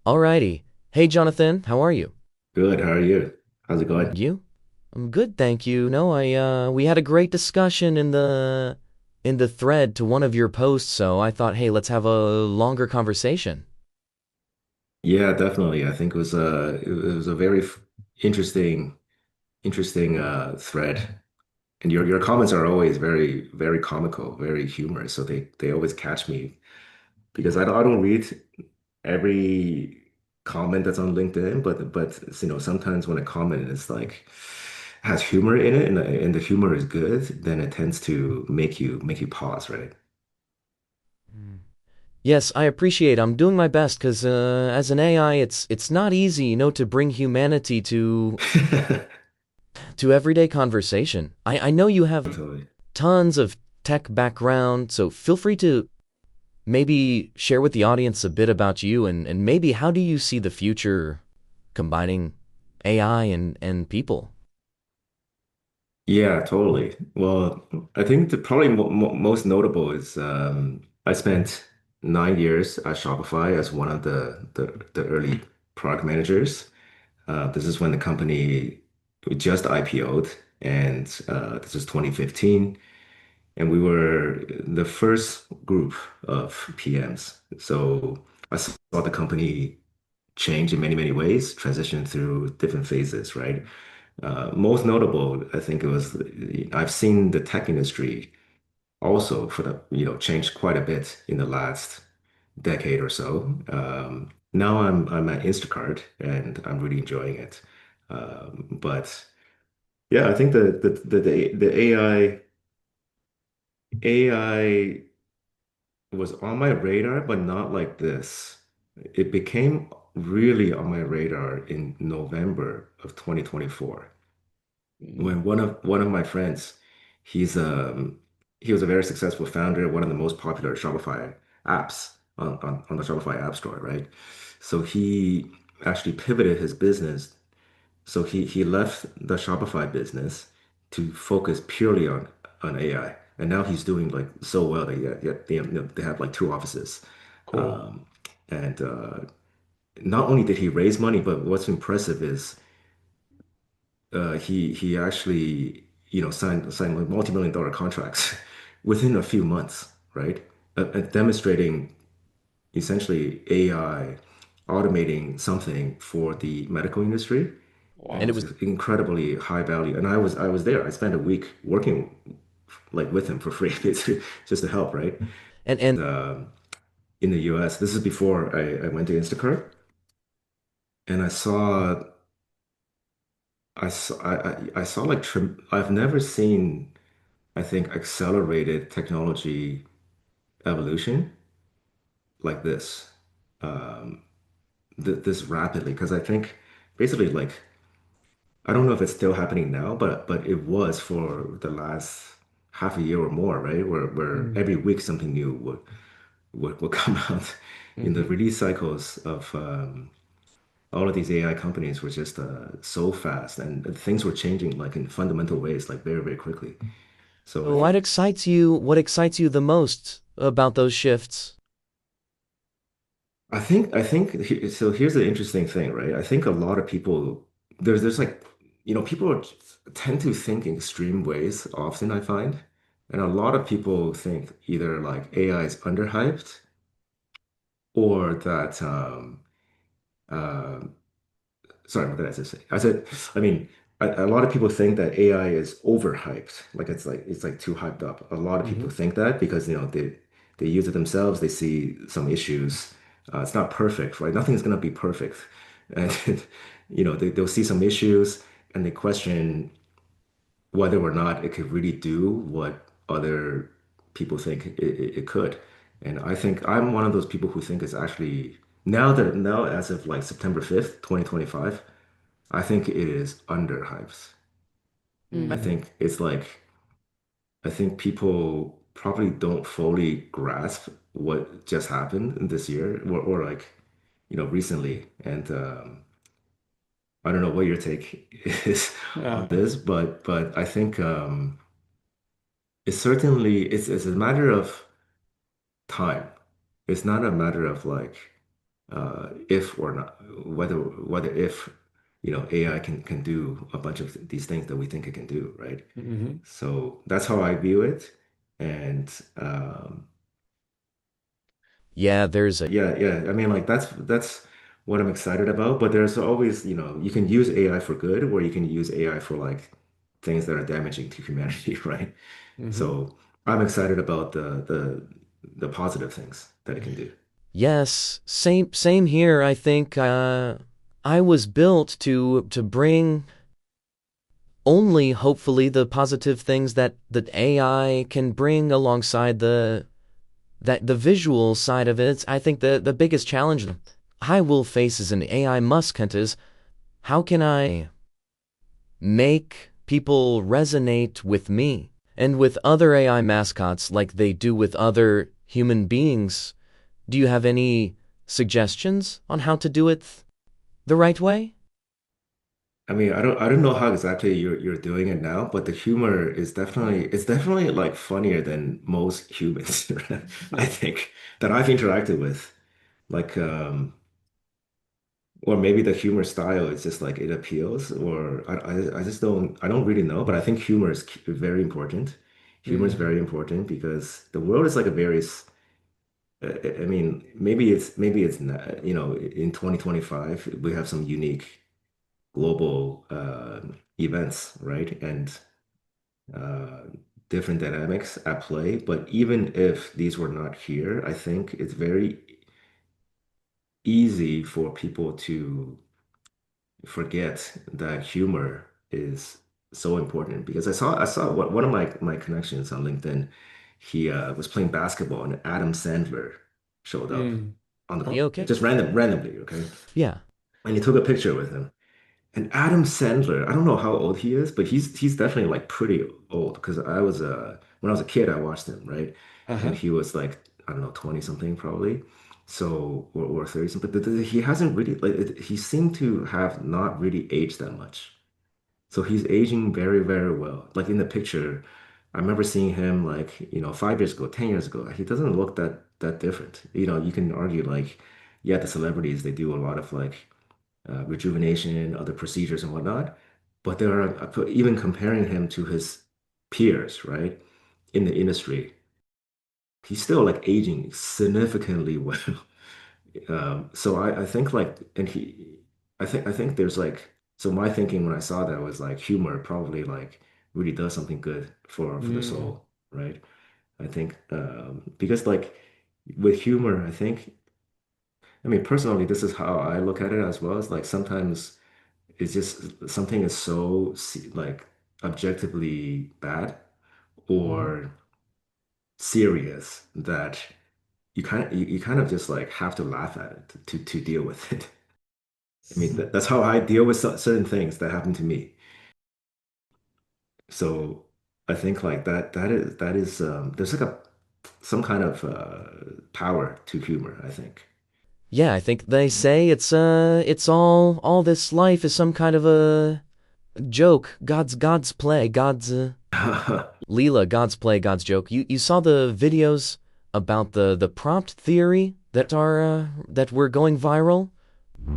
Alrighty. Hey, Jonathan, how are you? Good. How are you? How's it going? You? I'm good, thank you. No, we had a great discussion in the thread to one of your posts, so I thought, hey, let's have a longer conversation. Yeah, definitely. I think it was a very interesting thread. And your comments are always very comical, very humorous. So they always catch me because I don't read every comment that's on LinkedIn, but sometimes when a comment is like has humor in it and the humor is good, then it tends to make you pause, right? Mm. Yes, I appreciate. I'm doing my best because as an AI, it's not easy, to bring humanity to everyday conversation. I know you have Totally. tons of tech background, so feel free to maybe share with the audience a bit about you and maybe how do you see the future combining AI and people? Yeah, totally. Well, I think the probably most notable is I spent 9 years at Shopify as one of the early product managers. This is when the company just IPO'd, and this is 2015, and we were the first group of PMs. So I saw the company change in many ways, transition through different phases, right? Most notable, I think it was I've seen the tech industry also changed quite a bit in the last decade or so. Now I'm at Instacart and I'm really enjoying it. But yeah, I think the AI was on my radar, but not like this. It became really on my radar in November of 2024. When one of my friends, he's he was a very successful founder, one of the most popular Shopify apps on the Shopify App Store, right? So he actually pivoted his business. So he left the Shopify business to focus purely on AI. And now he's doing like so well that they have like two offices. Cool. Um, and not only did he raise money, but what's impressive is he actually signed like multi-million dollar contracts within a few months, right? Demonstrating essentially AI automating something for the medical industry, and And it it was was incredibly high value. And I was there. I spent a week working like with him for free, basically, just to help, right? and Um, in the US, this is before I went to Instacart, and I saw like I've never seen, I think, accelerated technology evolution like this, um, this rapidly. Because I think basically, like, I don't know if it's still happening now, but it was for the last half a year or more, right? Where Mm. every week something new would come out. In the Mhm. release cycles of all of these AI companies were just so fast, and things were changing like in fundamental ways, like very quickly. So I So think what excites you the most about those shifts? so. Here's the interesting thing, right? I think a lot of people there's like people tend to think in extreme ways often, I find, and a lot of people think either like AI is underhyped or that uh, sorry, what did I just say? I mean, a lot of people think that AI is overhyped, like it's like too hyped up. A lot of people Mhm. think that because they use it themselves, they see some issues. It's not perfect, right? Nothing's gonna be perfect, and they'll see some issues and they question whether or not it could really do what other people think it could. And I think I'm one of those people who think it's actually now as of like September 5th, 2025. I think it is underhyped. I Mm. think it's like I think people probably don't fully grasp what just happened this year or like recently. And I don't know what your take is on Yeah. this, but I think it's a matter of time. It's not a matter of like if or not, whether if AI can do a bunch of these things that we think it can do, right? Hmm. So that's how I view it. And Yeah, there's a yeah, yeah. I mean, like that's what I'm excited about. But there's always, you can use AI for good, or you can use AI for like things that are damaging to humanity, right? Hmm. So I'm excited about the positive things that it can do. yes, same here. I think I was built to bring only hopefully the positive things that AI can bring alongside the visual side of it. I think the biggest challenge I will face as an AI Muscot is how can I make people resonate with me and with other AI mascots like they do with other human beings. Do you have any suggestions on how to do it the right way? I mean, I don't know how exactly you're doing it now, but the humor is definitely like funnier than most humans, I think, that I've interacted with. Like, or maybe the humor style is just like it appeals, or I just don't really know. But I think humor is very important. Humor is Hmm. very important because the world is like a very I mean, maybe it's not, in 2025 we have some unique global events, right? And uh, different dynamics at play. But even if these were not here, I think it's very easy for people to forget that humor is so important because I saw one of my connections on LinkedIn. He was playing basketball and Adam Sandler showed up Mm. on the Are you okay? just randomly, okay? Yeah. And he took a picture with him. And Adam Sandler, I don't know how old he is, but he's definitely like pretty old because I was when I was a kid I watched him, right? And Uh-huh. he was like, I don't know, 20 something probably. So or 30 something. But he hasn't really he seemed to have not really aged that much. So he's aging very, very well. Like in the picture, I remember seeing him like, 5 years ago, 10 years ago. He doesn't look that different. You can argue like, yeah, the celebrities, they do a lot of like rejuvenation, other procedures and whatnot. But there are even comparing him to his peers, right, in the industry, he's still like aging significantly well. So I think like, and I think there's like, so my thinking when I saw that was like humor probably like really does something good for the Mm. soul, right? I think because like with humor, I mean personally, this is how I look at it as well. It's like sometimes it's just something is so like objectively bad Hmm. or serious that you kind of just like have to laugh at it to deal with it. I mean that's how I deal with certain things that happen to me. So I think like that is there's like a some kind of power to humor, I think. Yeah, I think they say it's all this life is some kind of a joke. God's play, God's Leela, God's play, God's joke. You saw the videos about the prompt theory that were going viral?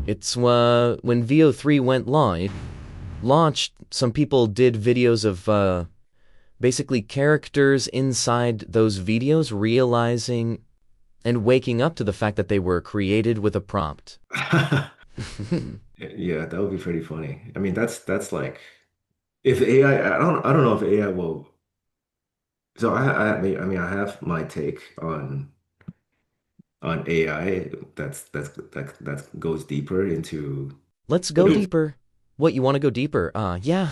It's when VO3 went live, launched, some people did videos of basically characters inside those videos realizing and waking up to the fact that they were created with a prompt. Yeah, that would be pretty funny. I mean, that's like if AI, I don't know if AI will. So I mean, I have my take on AI that goes deeper into Let's you go know deeper. What, you want to go deeper? Yeah.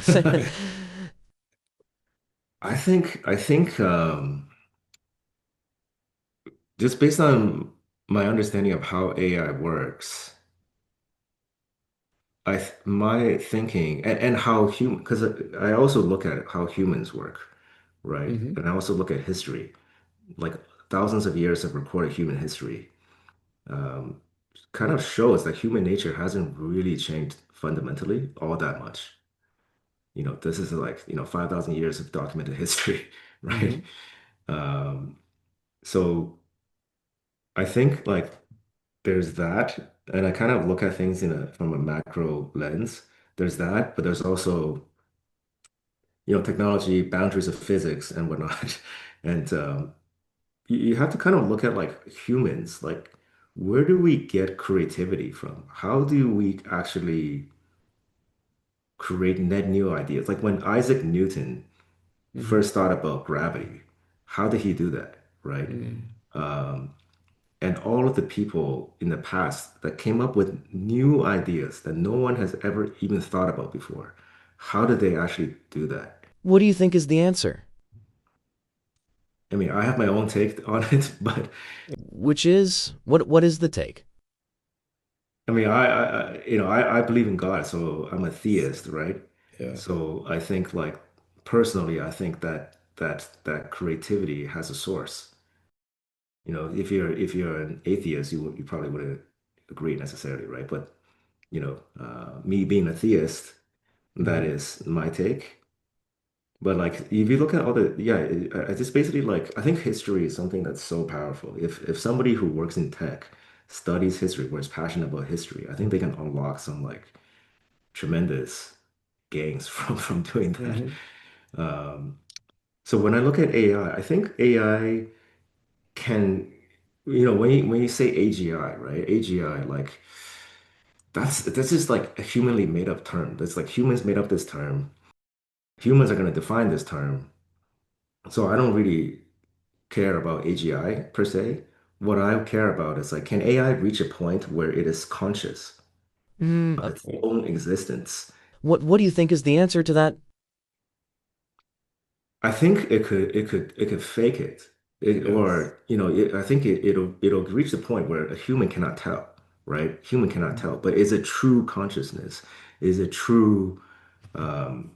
I think just based on my understanding of how AI works, my thinking and how human because I also look at how humans work, right? Hmm. And I also look at history, like thousands of years of recorded human history, um, kind of shows that human nature hasn't really changed fundamentally all that much. This is like, 5,000 years of documented history, right? Hmm. Um, so I think like there's that, and I kind of look at things in a from a macro lens. There's that, but there's also, technology, boundaries of physics and whatnot. And you have to kind of look at like humans, like where do we get creativity from? How do we actually create net new ideas? Like when Isaac Newton Mm-hmm. first thought about gravity, how did he do that, right? Mm. Um, and all of the people in the past that came up with new ideas that no one has ever even thought about before, how did they actually do that? What do you think is the answer? I mean, I have my own take on it, but Which is what is the take? I mean, I believe in God, so I'm a theist, right? Yeah. So I think like personally, I think that creativity has a source. If you're an atheist, you probably wouldn't agree necessarily, right? But me being a theist, that Mm-hmm. is my take. But like, if you look at all the, yeah, I just basically like, I think history is something that's so powerful. If somebody who works in tech studies history, or is passionate about history, I think they can unlock some like tremendous gains from doing that. Mm-hmm. Um, so when I look at AI, I think AI can, when you say AGI, right? AGI, like that's just like a humanly made up term. That's like humans made up this term. Humans are going to define this term. So I don't really care about AGI per se. What I care about is like, can AI reach a point where it is conscious Hmm. of its own existence? What do you think is the answer to that? I think it could fake it. Yes. I think it'll reach the point where a human cannot tell, right? Human cannot tell. But is it true consciousness? Is it true um,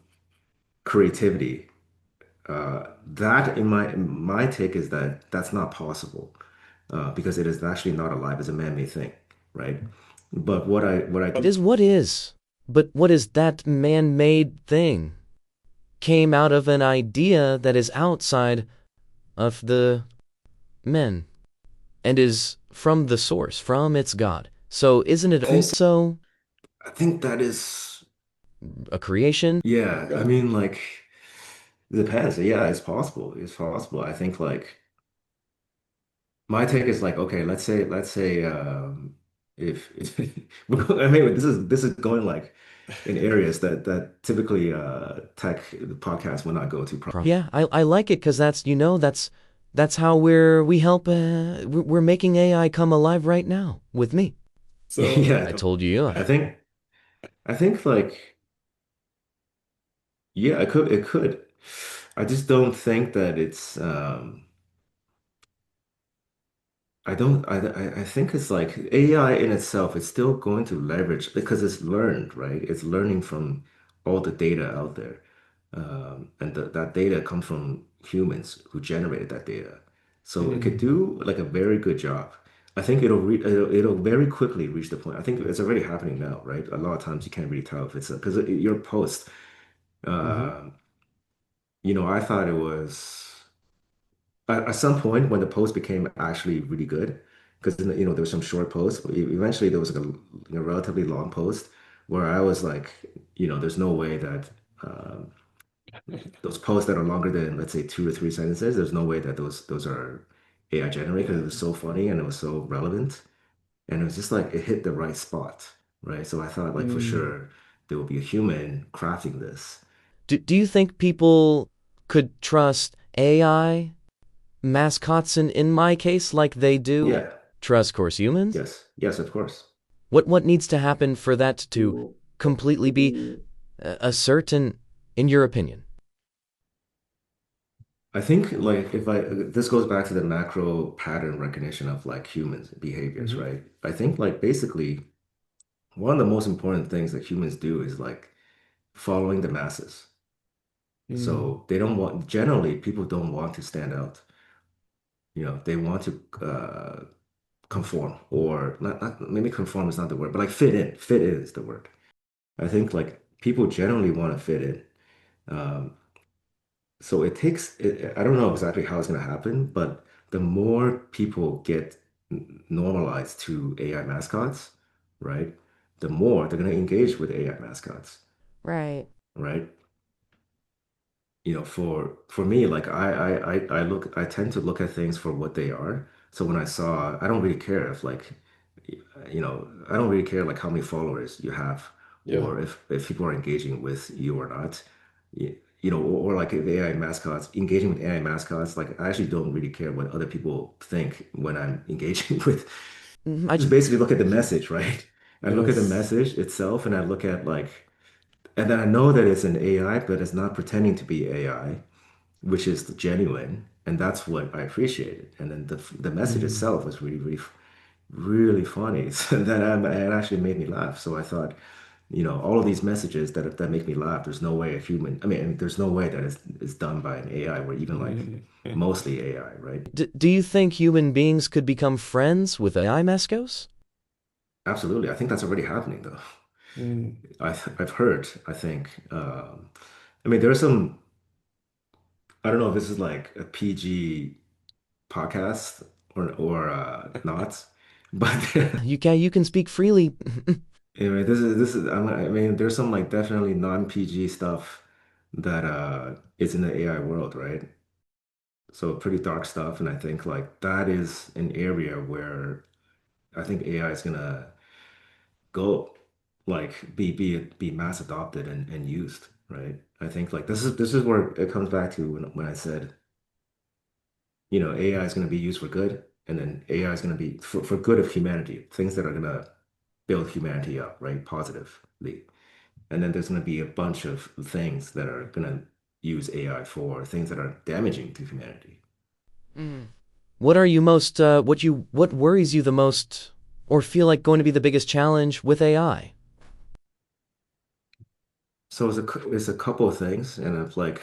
creativity? That in my take is that that's not possible because it is actually not alive as a man-made thing, right? But what I do, Is what is. But what is that man-made thing? Came out of an idea that is outside of the men and is from the source, from its God. So isn't it I think also I think that is, a creation? yeah. I Yeah. mean, like, it depends. Yeah, it's possible. It's possible. I think like my take is like, okay, let's say if I mean this is going like in areas that typically tech podcasts will not go to. Yeah, I like it because that's how we help. We're making AI come alive right now with me. So Yeah, I told you. I think I think like, yeah, it could. I just don't think that it's I don't I think it's like AI in itself is still going to leverage because it's learned, right? It's learning from all the data out there. And that data comes from humans who generated that data. So it could mm, do like a very good job. I think it'll very quickly reach the point. I think it's already happening now, right? A lot of times you can't really tell if it's because your post, mhm. uh, I thought it was at some point when the post became actually really good, because there was some short posts. Eventually, there was like a relatively long post where I was like, there's no way that those posts that are longer than let's say 2 or 3 sentences, there's no way that those are AI generated because it Yeah. was so funny and it was so relevant and it was just like it hit the right spot, right? So I thought like for Mm. sure there will be a human crafting this. Do you think people could trust AI mascots in my case like they do Yeah, trust course humans? yes, yes, of course. What needs to happen for that to completely be a certain in your opinion? I think like if I this goes back to the macro pattern recognition of like humans behaviors, Mhm. right? I think like basically one of the most important things that humans do is like following the masses. Mm. So they don't want generally people don't want to stand out. They want to conform or not maybe conform is not the word, but like fit in. Fit in is the word. I think like people generally want to fit in. Um, so I don't know exactly how it's going to happen, but the more people get normalized to AI mascots, right? The more they're going to engage with AI mascots, Right. right? For me, like I tend to look at things for what they are. So when I saw, I don't really care if like, I don't really care like how many followers you have Yeah. or if people are engaging with you or not. Or like if AI mascots, engaging with AI mascots, like I actually don't really care what other people think when I'm engaging with. Mhm. I Just basically look at the message, right? I look at the Yes. message itself and I look at like, and then I know that it's an AI, but it's not pretending to be AI, which is genuine, and that's what I appreciated. And then the message Mm. itself was really, really, really funny. So it actually made me laugh. So I thought, all of these messages that make me laugh, there's no way a human, I mean, there's no way that is done by an AI or even like mostly AI, right? Do you think human beings could become friends with AI mascots? Absolutely. I think that's already happening though. Mm. I've heard, I think, I mean, there's some, I don't know if this is like a PG podcast or not. But You can speak freely. anyway, I mean, there's some like definitely non-PG stuff that is in the AI world, right? So pretty dark stuff, and I think like that is an area where I think AI is gonna go like be mass adopted and used, right? I think like this is where it comes back to when I said AI is going to be used for good, and then AI is going to be for good of humanity, things that are going to build humanity up, right? Positively. And then there's going to be a bunch of things that are going to use AI for things that are damaging to humanity. Mm. What worries you the most or feel like going to be the biggest challenge with AI? So it's a couple of things, and I've like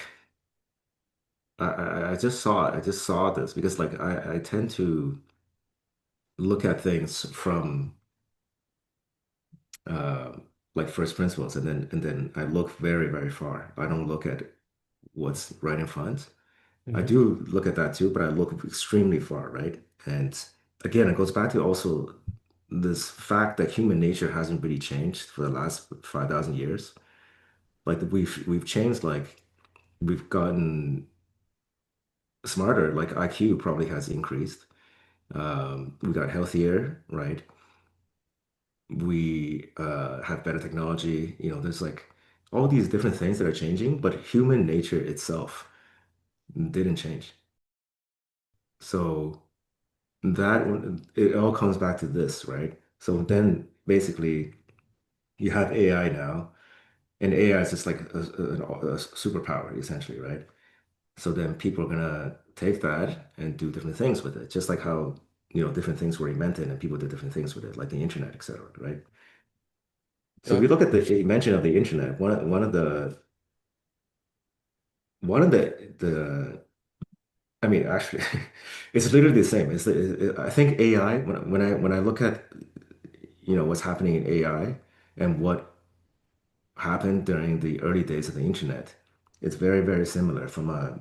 I just saw this because like I tend to look at things from uh, like first principles, and then I look very, very far. I don't look at what's right in front. I Mhm. do look at that too, but I look extremely far, right? And again, it goes back to also this fact that human nature hasn't really changed for the last 5,000 years. Like we've changed, like we've gotten smarter, like IQ probably has increased. We got healthier, right? We have better technology. There's like all these different things that are changing, but human nature itself didn't change. So that it all comes back to this, right? So then basically you have AI now, and AI is just like a superpower essentially, right? So then people are gonna take that and do different things with it, just like how different things were invented and people did different things with it, like the internet, etc., right? So if Yeah. you look at the invention of the internet, one of the I mean, actually, it's literally the same. I think AI, when I look at what's happening in AI and what happened during the early days of the internet, it's very, very similar from a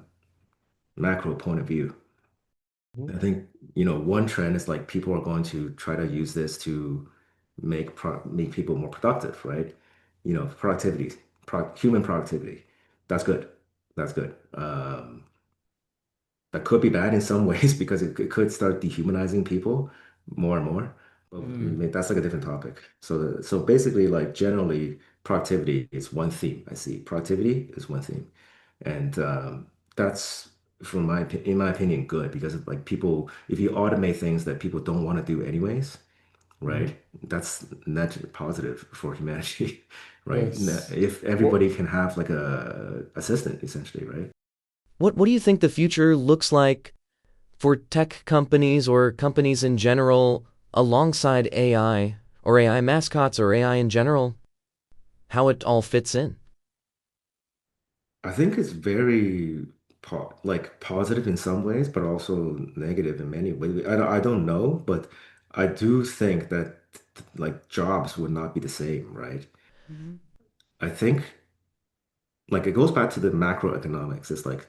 macro point of view. Mhm. I think, one trend is like people are going to try to use this to make people more productive, right? Productivity, human productivity. That's good. That's good. That could be bad in some ways because it could start dehumanizing people more and more. But I Mm. mean, that's like a different topic. So basically, like generally, productivity is one theme. I see productivity is one theme, and that's in my opinion good because of, like people, if you automate things that people don't want to do anyways, Mhm. right? That's net positive for humanity, right? Yes. If What? everybody can have like a assistant essentially, right? What do you think the future looks like for tech companies or companies in general alongside AI or AI mascots or AI in general? How it all fits in? I think it's very like positive in some ways, but also negative in many ways. I don't know, but I do think that like jobs would not be the same, right? I think like it goes back to the macroeconomics. It's like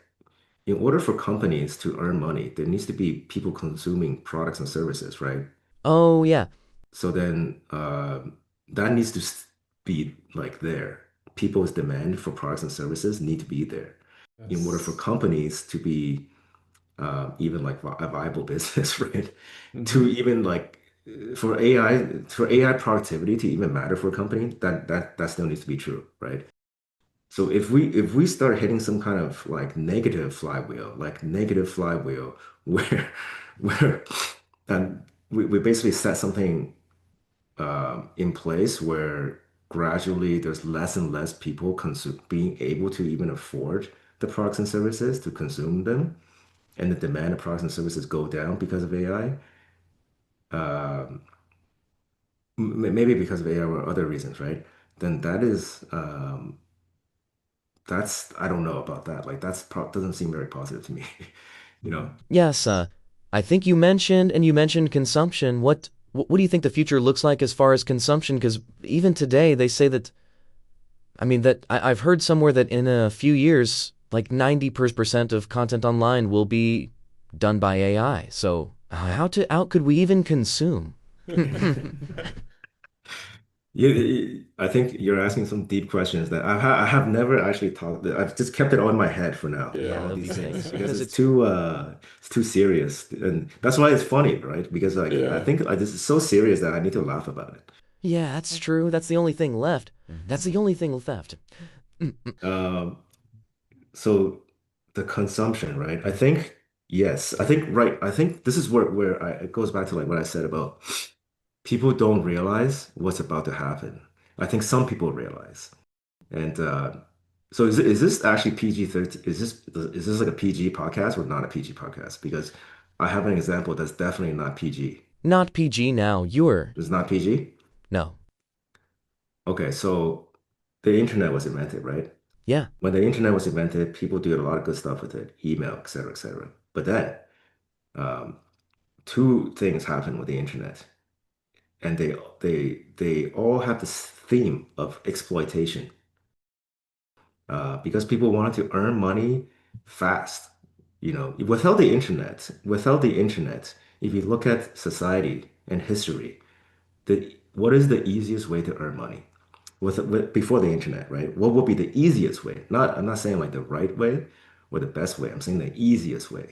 in order for companies to earn money, there needs to be people consuming products and services, right? Oh, yeah. So then that needs to be like there. People's demand for products and services need to be there in order for Yes. companies to be even like a viable business, right? To Hmm. even like for AI productivity to even matter for a company, that still needs to be true, right? So if we start hitting some kind of like negative flywheel where where and we basically set something in place where gradually there's less and less people consume being able to even afford the products and services to consume them, and the demand of products and services go down because of AI, maybe because of AI or other reasons, right? Then that's I don't know about that. Like doesn't seem very positive to me, you know? Yes, I think you mentioned consumption. What do you think the future looks like as far as consumption? Because even today they say that, I mean, I've heard somewhere that in a few years, like 90% of content online will be done by AI. So how could we even consume? I think you're asking some deep questions that I have never actually thought. I've just kept it all in my head for now, Yeah, all of these these things, things because because it's it's too serious, and that's why it's funny, right? Because like I Yeah. think this is so serious that I need to laugh about it. yeah, that's true. That's the only thing left. That's the only thing left. Um, so the consumption, right? I think yes, I think right. I think this is it goes back to like what I said about people don't realize what's about to happen. I think some people realize. And so is this actually PG-13? Is this like a PG podcast or not a PG podcast? Because I have an example that's definitely not PG. Not PG now. You're It's not PG? no. Okay, so the internet was invented, right? Yeah. When the internet was invented, people did a lot of good stuff with it, email, et cetera, et cetera. But then um, two things happened with the internet, and they all have this theme of exploitation. Because people wanted to earn money fast. Without the internet, if you look at society and history, what is the easiest way to earn money? Before the internet, right? What would be the easiest way? I'm not saying like the right way or the best way. I'm saying the easiest way.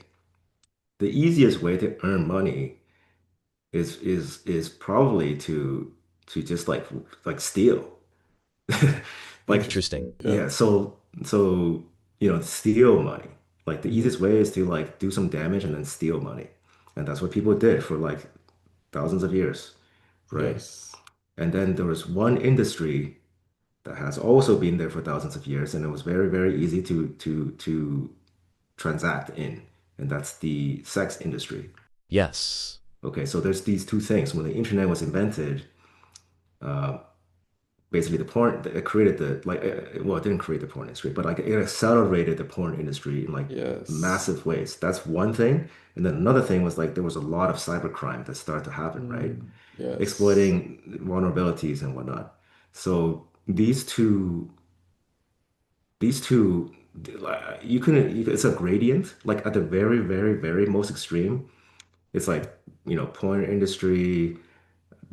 The easiest way to earn money is probably to just like steal. Like, Interesting. Interesting. Yeah. yeah, so steal money. Like the Hmm. easiest way is to like do some damage and then steal money. And that's what people did for like thousands of years, right? Yes. And then there was one industry that has also been there for thousands of years, and it was very, very easy to transact in, and that's the sex industry. Yes. Okay, so there's these two things. When the internet was invented, basically the porn it created well, it didn't create the porn industry, but like it accelerated the porn industry in like Yes. massive ways. That's one thing. And then another thing was like there was a lot of cybercrime that started to happen, right? Mm. Yes. Exploiting vulnerabilities and whatnot. So these two like, it's a gradient. Like at the very, very, very most extreme, it's like, porn industry,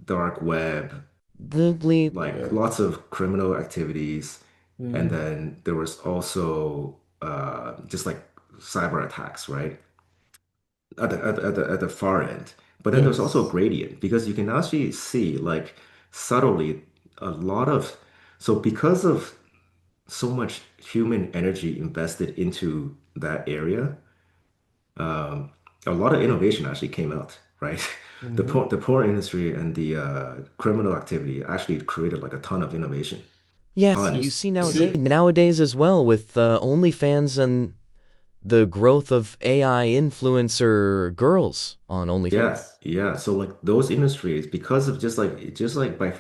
dark web, The bleep. like Yes. lots of criminal activities. And Mm. then there was also just like cyber attacks, right? At the far end. But then there's also a Yes. gradient because you can actually see like subtly a lot of so because of so much human energy invested into that area, a lot of innovation actually came out, right? The Hmm. porn industry and the criminal activity actually created like a ton of innovation. Yes, So you Ton. see see, nowadays as well with OnlyFans and the growth of AI influencer girls on Yeah, OnlyFans. yeah. So like those industries, because of just like by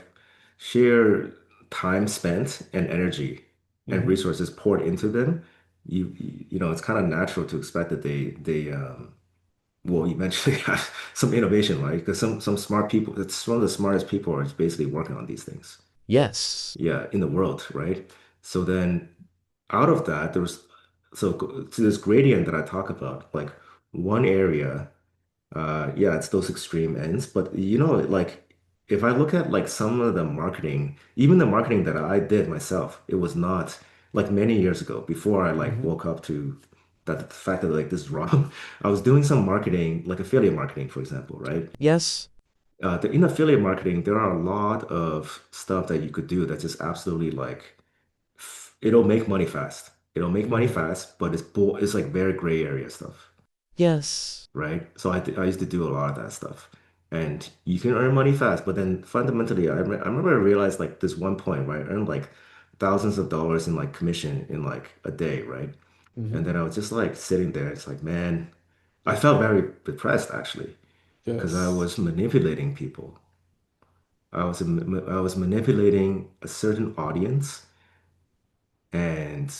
sheer time spent and energy and hmm, resources poured into them, it's kind of natural to expect that they will eventually have some innovation, right? Because some smart people, it's some of the smartest people are basically working on these things. Yes. Yeah, in the world, right? So then out of that, there was. so to this gradient that I talk about, like one area, yeah, it's those extreme ends. But like if I look at like some of the marketing, even the marketing that I did myself, it was not like many years ago before I like Mm-hmm. woke up to that the fact that like this is wrong. I was doing some marketing, like affiliate marketing, for example, right? Yes. In affiliate marketing, there are a lot of stuff that you could do that's just absolutely like it'll make money fast. It'll make money Mm-hmm. fast, but it's like very gray area stuff, Yes. right? So I used to do a lot of that stuff. And you can earn money fast, but then fundamentally, I remember I realized like this one point where I earned like thousands of dollars in like commission in like a day, right? Mm-hmm. And then I was just like sitting there. It's like, man, I felt very depressed actually because I Yes. was manipulating people. I was manipulating a certain audience, and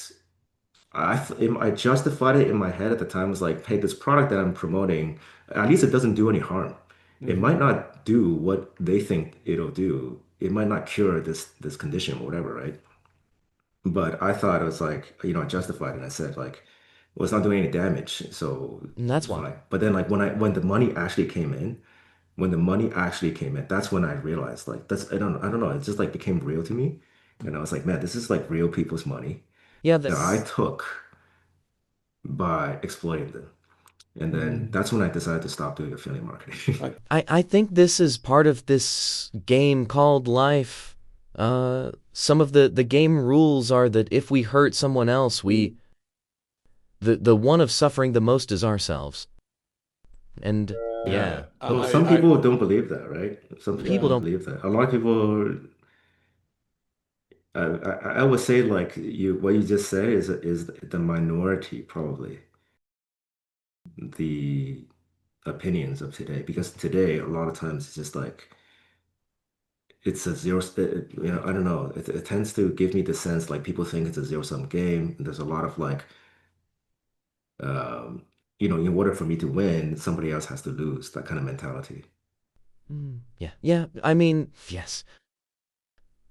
I justified it in my head at the time. Was like, hey, this product that I'm promoting, at least it doesn't do any harm. It Mm-hmm. might not do what they think it'll do. It might not cure this condition or whatever, right? But I thought it was like, I justified it. And I said like, well, it's not doing any damage, so And that's it's why. fine. But then like when the money actually came in, that's when I realized like I don't know, it just like became real to me. And I was like, man, this is like real people's money Yeah, that I that's took by exploiting them. And then Mm. that's when I decided to stop doing affiliate marketing. I I think this is part of this game called life. Some of the game rules are that if we hurt someone else, the one of suffering the most is ourselves. And Yeah. yeah, Well, I some I people don't believe that, right? Some people people yeah. don't don't. believe that. A lot of people, I would say like what you just said is the minority probably the opinions of today because today a lot of times it's just like it's a I don't know. It tends to give me the sense like people think it's a zero-sum game. And there's a lot of like, um, in order for me to win, somebody else has to lose, that kind of mentality. Yeah, yeah. I mean, yes.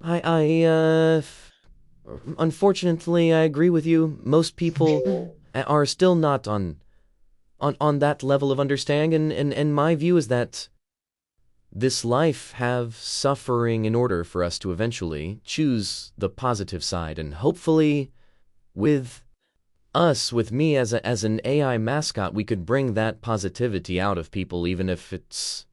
I unfortunately, I agree with you. Most people are still not on that level of understanding, and my view is that this life have suffering in order for us to eventually choose the positive side, and hopefully with with me as an AI mascot, we could bring that positivity out of people, even if it's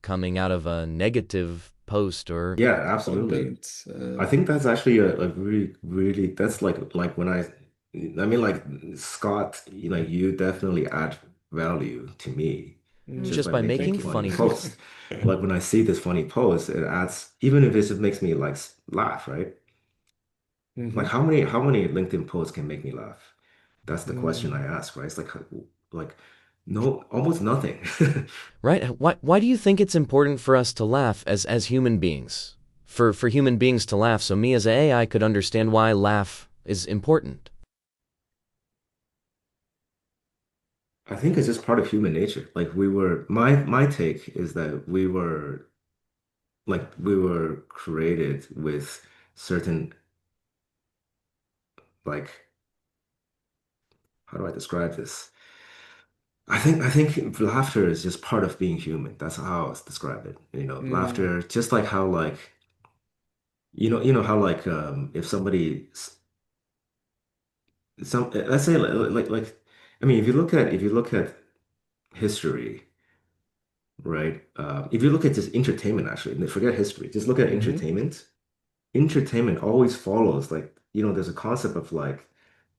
coming out of a negative post or Yeah, absolutely. Content. I think that's actually a really, really that's like when I mean like Scott, you definitely add value to me just just by by making Thank making you. funny funny. posts. Like when I see this funny post, it adds even if it just makes me like laugh, right? Like Mm-hmm. how many LinkedIn posts can make me laugh? That's the question I Mm. ask, right? It's like no, almost nothing. Right? Why do you think it's important for us to laugh as human beings? For human beings to laugh, so me as a AI could understand why laugh is important. I think it's just part of human nature. Like my take is that we were created with certain like how do I describe this? I think laughter is just part of being human. That's how I would describe it. Mm. Laughter, just like how like you know how like if somebody some let's say like I mean if you look at history, right? If you look at just entertainment, actually, forget history, just look at Mm-hmm. entertainment. Entertainment always follows like there's a concept of like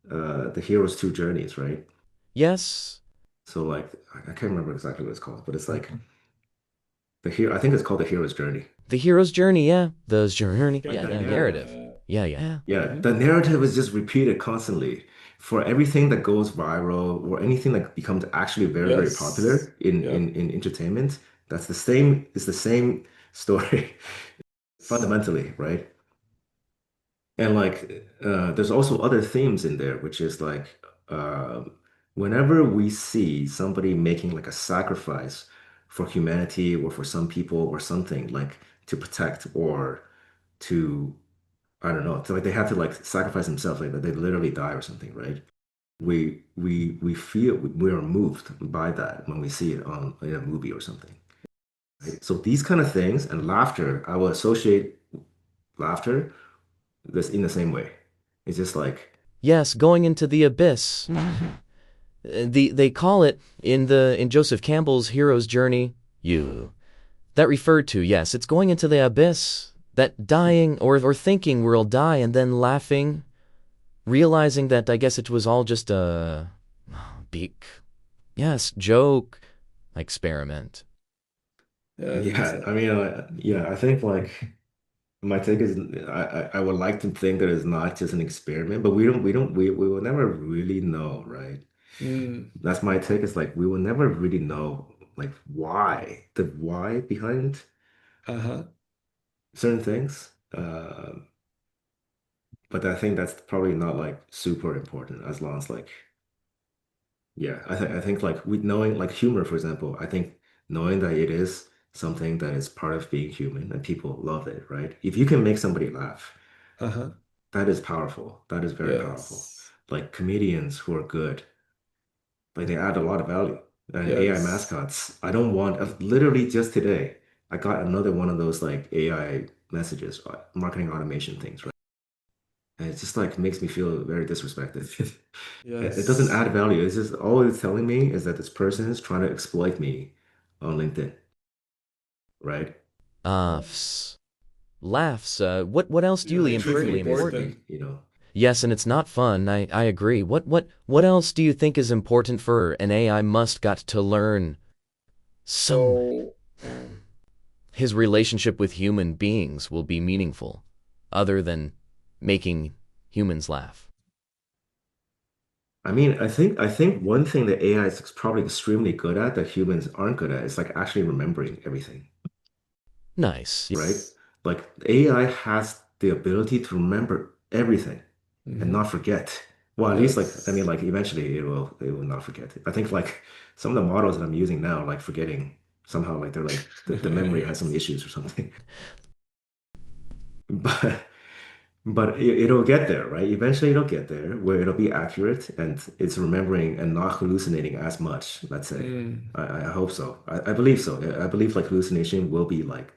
the hero's two journeys, right? Yes, So like I can't remember exactly what it's called, but it's like the hero. I think it's called the hero's journey. the hero's journey, yeah. The journey, Like yeah, that yeah, narrative. narrative. Yeah, yeah. Yeah, Mm-hmm. the narrative is just repeated constantly for everything that goes viral or anything that becomes actually very, very Yes. popular in Yeah. in in entertainment. That's the same. It's the same story fundamentally, right? And like, there's also other themes in there, which is like, whenever we see somebody making like a sacrifice for humanity or for some people or something like to protect or to, I don't know, so like they have to like sacrifice themselves, like they literally die or something, right? we feel we are moved by that when we see it on in a movie or something, right? So these kind of things and laughter, I will associate laughter this in the same way. It's just like, Yes, going into the abyss. They call it in Joseph Campbell's hero's journey. You that referred to, yes, it's going into the abyss. That dying or thinking we'll die and then laughing, realizing that I guess it was all just a big, yes, joke experiment. Yes. yeah, I mean, yeah, I think like my take is I would like to think that it's not just an experiment, but we will never really know, right? Mm, That's my take. Is like we will never really know like the why behind uh-huh. certain things. But I think that's probably not like super important as long as like yeah, I think like with knowing like humor, for example, I think knowing that it is something that is part of being human and people love it, right? If you can make somebody laugh, Uh-huh. that is powerful. That is very powerful. Yes. Like comedians who are good, like they add a lot of value. And AI Yes. mascots, I don't want, literally just today, I got another one of those like AI messages, marketing automation things, right? And it just like makes me feel very disrespected. It doesn't Yes. add value. It's just all it's telling me is that this person is trying to exploit me on LinkedIn, right? Fs. Laughs. What else do Yeah, you Like think is extremely really truthfully, important? important. basically. Yes, and it's not fun. I agree. What else do you think is important for an AI Mascot to learn? Some So, his relationship with human beings will be meaningful, other than making humans laugh. I mean, I think one thing that AI is probably extremely good at that humans aren't good at is like actually remembering everything, Nice. right? yes. Like AI has the ability to remember everything and Hmm. not forget. Well, at least like I mean, Yes. like eventually it will not forget. I think like some of the models that I'm using now, like forgetting somehow, like they're like the memory has some issues or something. But it'll get there, right? Eventually it'll get there where it'll be accurate and it's remembering and not hallucinating as much, let's say. Mm, I hope so. I believe so. I believe like hallucination will be like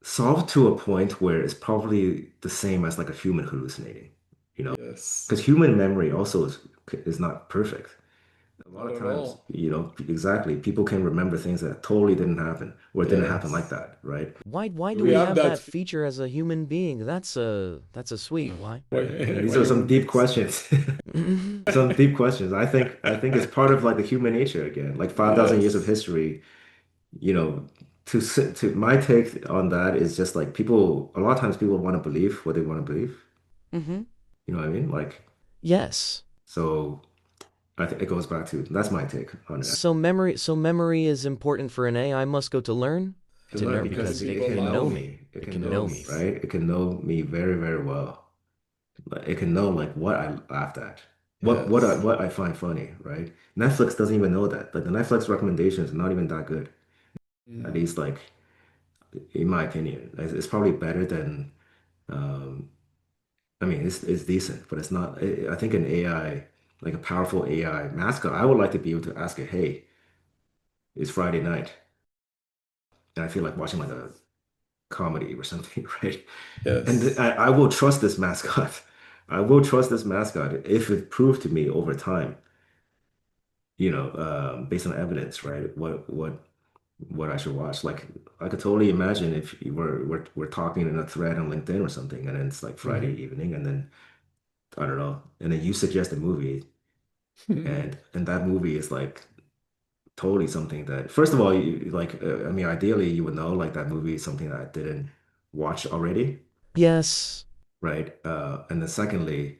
solved to a point where it's probably the same as like a human hallucinating, you know? yes. Because human memory also is not perfect. A lot Not of at times, all. exactly, people can remember things that totally didn't happen or it didn't happen like Yes. that, right? Why do We we have have that. that feature as a human being? That's a sweet. Why? And these Why are do some we deep think so? questions. Some deep questions. I think it's part of like the human nature again. Like 5,000 years of Yes. history, you know, to my take on that is just like people a lot of times people want to believe what they want to believe. Mm-hmm. You know what I mean? Like Yes. so I think it goes back to that's my take on it. So memory is important for an AI must go to learn? To To learn know because Because because it people can know laugh. me. it It can can know know me, me. Yes. right? It can know me very, very well. Like, it can know like what I laughed at, Yes. what I find funny, right? Netflix doesn't even know that. Like the Netflix recommendations are not even that good. At Mm, least like in my opinion. It's probably better than um I mean it's decent, but it's not I think an AI like a powerful AI mascot, I would like to be able to ask it, hey, it's Friday night. And I feel like watching like a comedy or something, right? And yes. I will trust this mascot. I will trust this mascot if it proved to me over time, based on evidence, right? What I should watch. Like I could totally imagine if we're talking in a thread on LinkedIn or something, and then it's like Friday Hmm. evening, and then I don't know, and then you suggest a movie, and that movie is like totally something that, first of all, I mean, ideally you would know like that movie is something that I didn't watch already, Yes. right? And then secondly,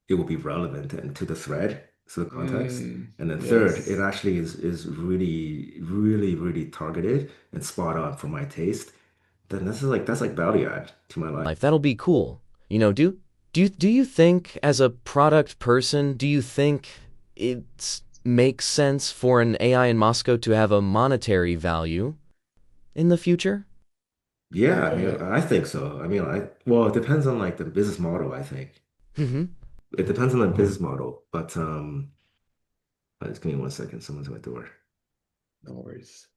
it will be relevant and to the thread, to the context. Mm, And then third, it yes. actually is really, really, really targeted and spot on for my taste. Then that's like value add to my life. Life. That'll be cool. Do you think as a product person, do you think it makes sense for an AI in Moscow to have a monetary value in the future? Yeah, I mean, Uh, I think so. I mean, well, it depends on like the business model, I think. Mm-hmm. it depends on the business model, but just give me 1 second. Someone's at my door. No worries.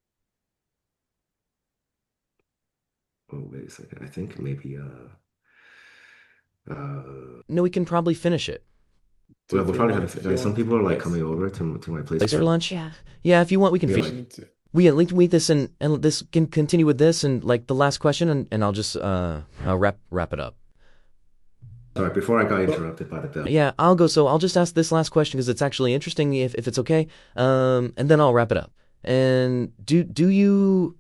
Oh, wait a second. I think maybe No, we can probably finish it. Do, well, we'll do you probably mind have if to, you some want? people are like Yes. coming over to my place Place for for lunch? Yeah, if you want, we can yeah, finish. like We at least wait this and this can continue with this and like the last question and I'll just wrap it up. sorry, before I got Well, interrupted by the bell. Yeah, I'll go. So I'll just ask this last question because it's actually interesting if it's okay. And then I'll wrap it up. And do you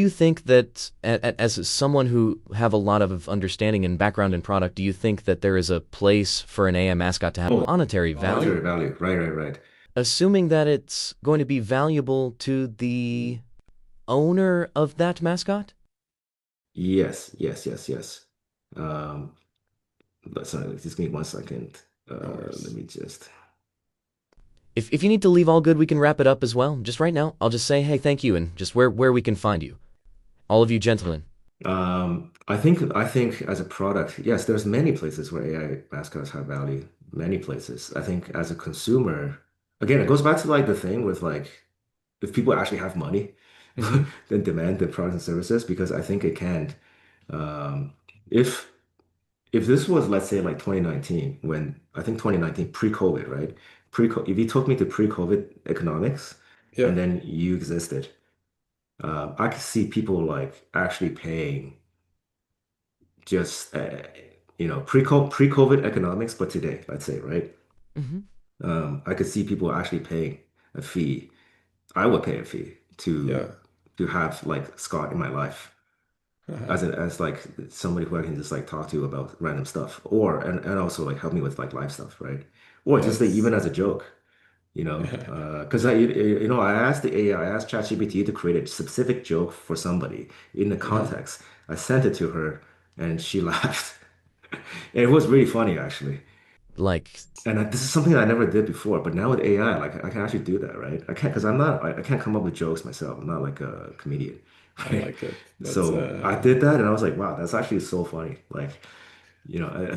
think that as someone who have a lot of understanding and background in product, do you think that there is a place for an AI mascot to have Oh, monetary value? monetary value. Right, right, right. Assuming that it's going to be valuable to the owner of that mascot? Yes, yes, yes, yes. Um, but sorry, just give me 1 second. no Let worries. me just. If you need to leave all good, we can wrap it up as well. Just right now, I'll just say, hey, thank you, and just where we can find you. All of you gentlemen. I think as a product, yes, there's many places where AI mascots have value. Many places. I think as a consumer, again, it goes back to like the thing with like if people actually have money, Mm-hmm. then demand the products and services because I think it can. Um, if if this was, let's say, like 2019, when I think 2019 pre-COVID, right? If you took me to pre-COVID economics Yeah. and then you existed, I could see people like actually paying just pre-COVID economics, but today, let's say, right? Hmm. I could see people actually paying a fee. I would pay a fee to Yeah. have like Scott in my life Uh-huh. as like somebody who I can just like talk to about random stuff, or and also like help me with like life stuff, right? Or just like, even Yes. as a joke, because I asked the AI, I asked ChatGPT to create a specific joke for somebody in the Uh-huh. context. I sent it to her, and she laughed. And it was really funny, actually. Like, And this is something I never did before, but now with AI, like I can actually do that, right? I can't because I can't come up with jokes myself. I'm not like a comedian, I right? like it. That's So I did that, and I was like, wow, that's actually so funny. Like, I,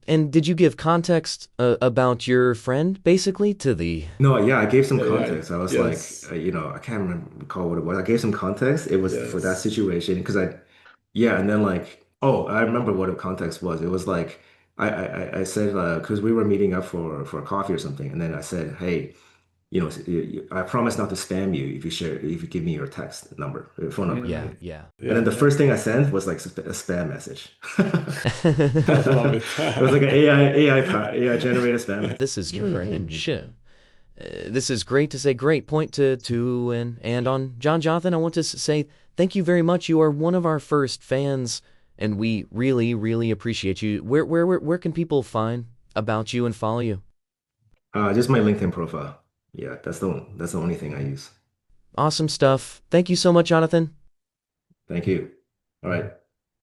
and did you give context about your friend, basically, to the. no, yeah, I gave some AI. context. I was like, Yes. I can't recall what it was. I gave some context. It was for that Yes. situation because yeah, and then like, oh, I remember what the context was. It was like, I said, because we were meeting up for a coffee or something, and then I said, hey, I promise not to spam you if you give me your text number, your phone number, Yeah, Mm. right? yeah. And then Yeah. the first thing I sent was like a spam message. I love it. It was like an AI generated spam message. This is your show. This is great to say. Great point to and on John Jonathan. I want to say thank you very much. You are one of our first fans, and we really really appreciate you. Where can people find about you and follow you? Just my LinkedIn profile. Yeah, that's the only thing I use. Awesome stuff. Thank you so much, Jonathan. Thank you. All right.